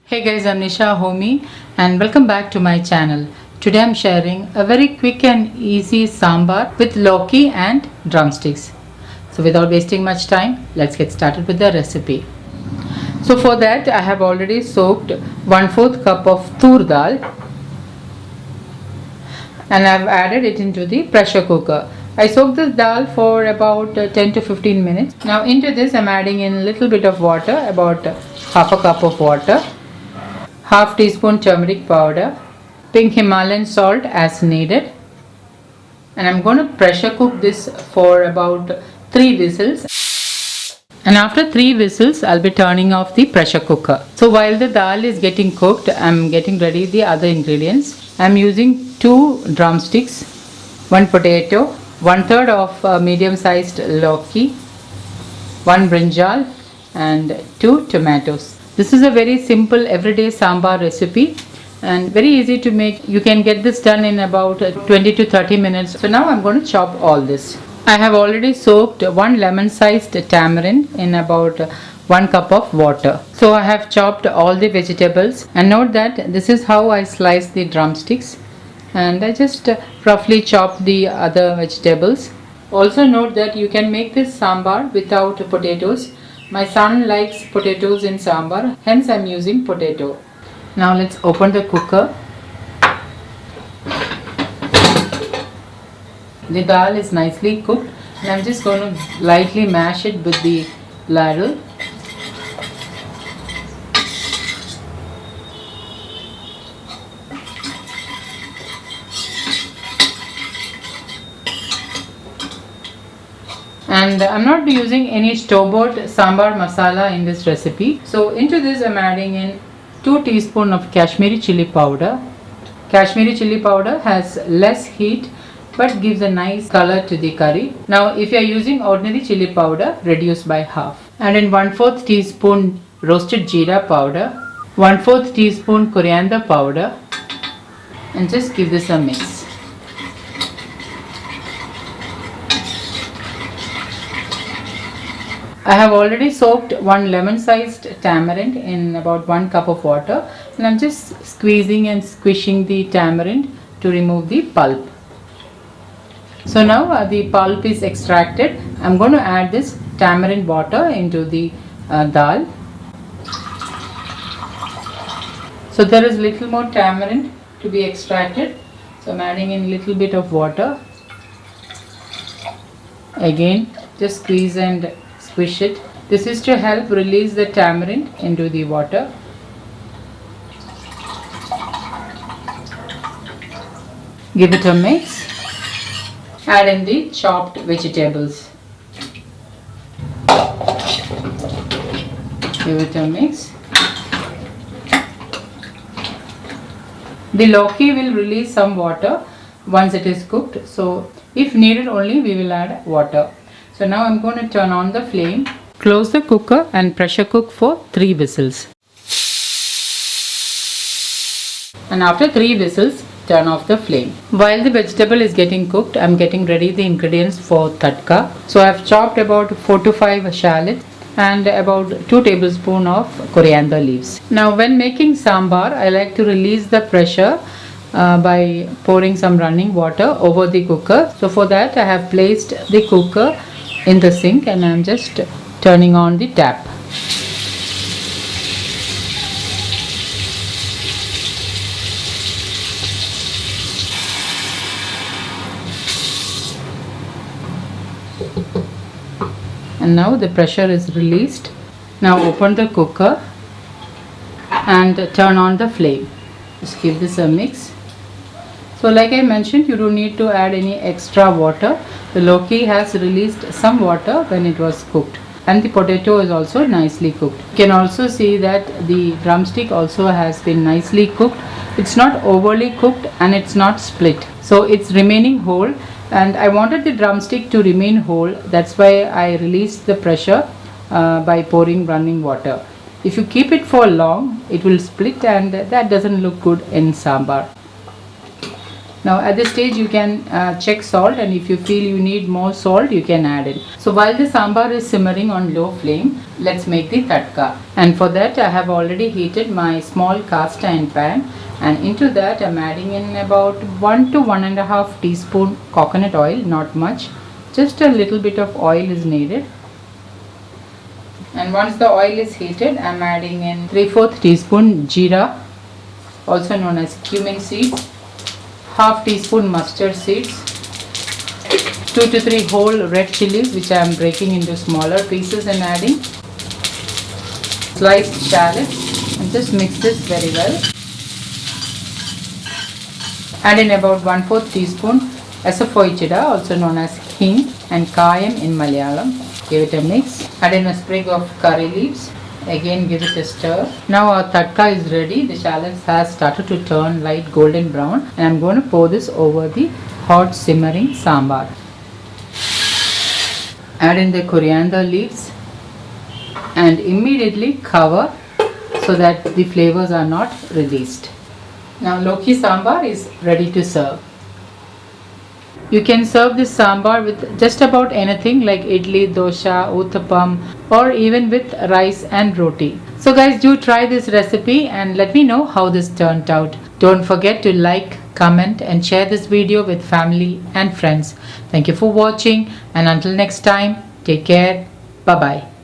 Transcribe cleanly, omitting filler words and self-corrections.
Hey guys, I'm Nisa Homey and welcome back to my channel. Today I'm sharing a very quick and easy sambar with Lauki and drumsticks. So without wasting much time, let's get started with the recipe. So for that I have already soaked 1/4 cup of tur dal and I've added it into the pressure cooker. I soaked this dal for about 10 to 15 minutes. Now into this I'm adding in a little bit of water, about half a cup of water. Half teaspoon turmeric powder, pink Himalayan salt as needed, and I'm going to pressure cook this for about 3 whistles, and after 3 whistles I'll be turning off the pressure cooker. So while the dal is getting cooked, I'm getting ready the other ingredients. I'm using 2 drumsticks, 1 potato, 1/3 of medium sized lauki, 1 brinjal and 2 tomatoes. This is a very simple everyday sambar recipe and very easy to make. You can get this done in about 20 to 30 minutes. So now I'm going to chop all this. I have already soaked 1 lemon sized tamarind in about 1 cup of water. So I have chopped all the vegetables, and note that this is how I slice the drumsticks, and I just roughly chop the other vegetables. Also note that you can make this sambar without potatoes. My son likes potatoes in sambar, hence I am using potato. Now let's open the cooker. The dal is nicely cooked and I am just going to lightly mash it with the ladle. And I'm not using any store-bought sambar masala in this recipe. So into this I'm adding in 2 teaspoons of Kashmiri chili powder. Kashmiri chili powder has less heat but gives a nice color to the curry. Now if you are using ordinary chili powder, reduce by half. Add in 1/4 teaspoon roasted jeera powder, 1/4 teaspoon coriander powder, and just give this a mix. I have already soaked 1 lemon sized tamarind in about 1 cup of water, and I'm just squeezing and squishing the tamarind to remove the pulp. So now the pulp is extracted. I'm going to add this tamarind water into the dal. So there is little more tamarind to be extracted, so I'm adding in little bit of water. Again just squeeze and squish it. This is to help release the tamarind into the water. Give it a mix. Add in the chopped vegetables. Give it a mix. The lauki will release some water once it is cooked, so if needed only we will add water. So now I'm going to turn on the flame, close the cooker and pressure cook for 3 whistles. And after 3 whistles, turn off the flame. While the vegetable is getting cooked, I'm getting ready the ingredients for tadka. So I've chopped about 4 to 5 shallots and about 2 tablespoons of coriander leaves. Now when making sambar, I like to release the pressure by pouring some running water over the cooker. So for that I have placed the cooker in the sink and I am just turning on the tap. And now the pressure is released. Now open the cooker and turn on the flame. Just give this a mix. So like I mentioned, you don't need to add any extra water. The lauki has released some water when it was cooked, and the potato is also nicely cooked. You can also see that the drumstick also has been nicely cooked. It's not overly cooked and it's not split, so it's remaining whole, and I wanted the drumstick to remain whole. That's why I released the pressure by pouring running water. If you keep it for long, it will split and that doesn't look good in sambar. Now at this stage you can check salt, and if you feel you need more salt you can add it. So while the sambar is simmering on low flame, let's make the tadka. And for that I have already heated my small cast iron pan, and into that I'm adding in about 1 to 1.5 teaspoon coconut oil, not much, just a little bit of oil is needed. And once the oil is heated, I'm adding in 3/4 teaspoon jeera, also known as cumin seeds, half teaspoon mustard seeds, 2 to 3 whole red chilies which I am breaking into smaller pieces and adding, sliced shallots, and just mix this very well. Add in about 1/4 teaspoon asafoetida, also known as hing, and kayam in Malayalam. Give it a mix. Add in a sprig of curry leaves. Again give it a stir. Now our tadka is ready. The shallots has started to turn light golden brown, and I'm going to pour this over the hot simmering sambar. Add in the coriander leaves and immediately cover so that the flavors are not released. Now Lauki sambar is ready to serve. You can serve this sambar with just about anything like idli, dosha, uttapam, or even with rice and roti. So guys, do try this recipe and let me know how this turned out. Don't forget to like, comment and share this video with family and friends. Thank you for watching, and until next time, take care. Bye bye.